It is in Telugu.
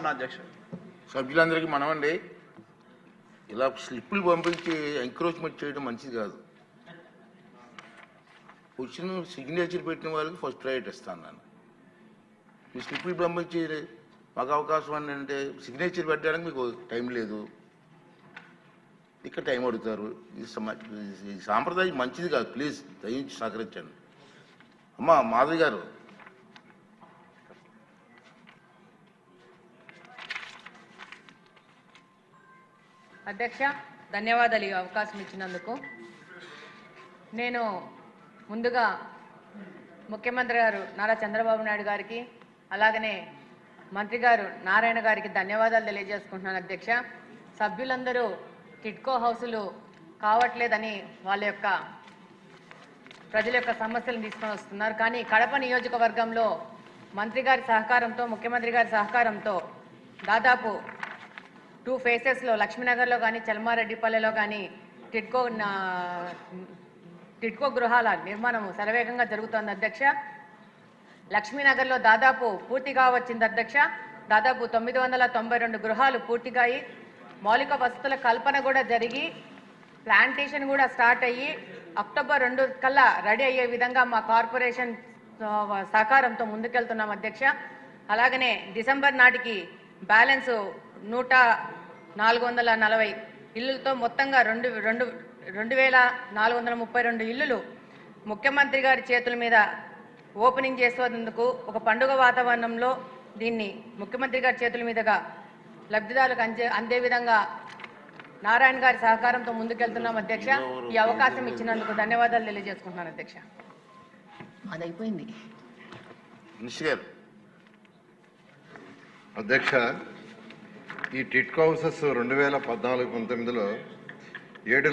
ఉన్నా అధ్యక్ష. సభ్యులందరికీ మనమండి, ఇలా స్లిప్పులు పంపించి ఎంక్రోచ్మెంట్ చేయడం మంచిది కాదు. వచ్చిన సిగ్నేచర్ పెట్టిన వాళ్ళకి ఫస్ట్ ప్రయారిటీ ఇస్తాను నేను. మీ స్లిప్పులు పంపించి మాకు అవకాశం అని అంటే సిగ్నేచర్ పెట్టడానికి మీకు టైం లేదు, ఇక్కడ టైం అడుగుతారు. ఈ సాంప్రదాయం మంచిది కాదు. ప్లీజ్ దయించి సహకరించండి. అమ్మా మాధవి గారు. అధ్యక్ష, ధన్యవాదాలు ఈ అవకాశం ఇచ్చినందుకు. నేను ముందుగా ముఖ్యమంత్రి గారు నారా చంద్రబాబు నాయుడు గారికి, అలాగనే మంత్రి గారు నారాయణ గారికి ధన్యవాదాలు తెలియజేసుకుంటున్నాను. అధ్యక్ష, సభ్యులందరూ టిడ్కో హౌసులు కావట్లేదని వాళ్ళ యొక్క ప్రజల యొక్క సమస్యలను తీసుకొని వస్తున్నారు. కానీ కడప నియోజకవర్గంలో మంత్రి గారి సహకారంతో, ముఖ్యమంత్రి గారి సహకారంతో దాదాపు 2 ఫేసెస్లో లక్ష్మీనగర్లో కానీ చల్మారెడ్డిపల్లెలో కానీ టిడ్కో గృహాల నిర్మాణం శరవేగంగా జరుగుతోంది. అధ్యక్ష, లక్ష్మీనగర్లో దాదాపు పూర్తిగా వచ్చింది. అధ్యక్ష, దాదాపు 992 గృహాలు పూర్తిగా అయ్యి మౌలిక వసతుల కల్పన కూడా జరిగి ప్లాంటేషన్ కూడా స్టార్ట్ అయ్యి అక్టోబర్ 2 కల్లా రెడీ అయ్యే విధంగా మా కార్పొరేషన్ సహకారంతో ముందుకెళ్తున్నాం. అధ్యక్ష, అలాగనే డిసెంబర్ నాటికి బ్యాలెన్స్ 1440 ఇళ్లతో మొత్తంగా 2432 ఇళ్లు ముఖ్యమంత్రి గారి చేతుల మీద ఓపెనింగ్ చేసేందుకు ఒక పండుగ వాతావరణంలో దీన్ని ముఖ్యమంత్రి గారి చేతుల మీదుగా లబ్ధిదారులకు అందే విధంగా నారాయణ గారి సహకారంతో ముందుకెళ్తున్నాం. అధ్యక్ష, ఈ అవకాశం ఇచ్చినందుకు ధన్యవాదాలు తెలియజేసుకుంటున్నాను. అధ్యక్ష, అది అయిపోయింది. అధ్యక్ష, ఈ టిడ్కో హౌసెస్ 2014-19లో 7